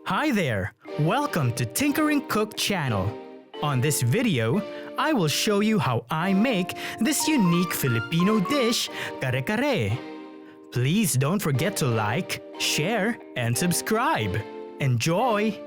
Hi there! Welcome to Tinkering Cook channel. On this video, I will show you how I make this unique Filipino dish, kare-kare. Please don't forget to like, share, and subscribe. Enjoy!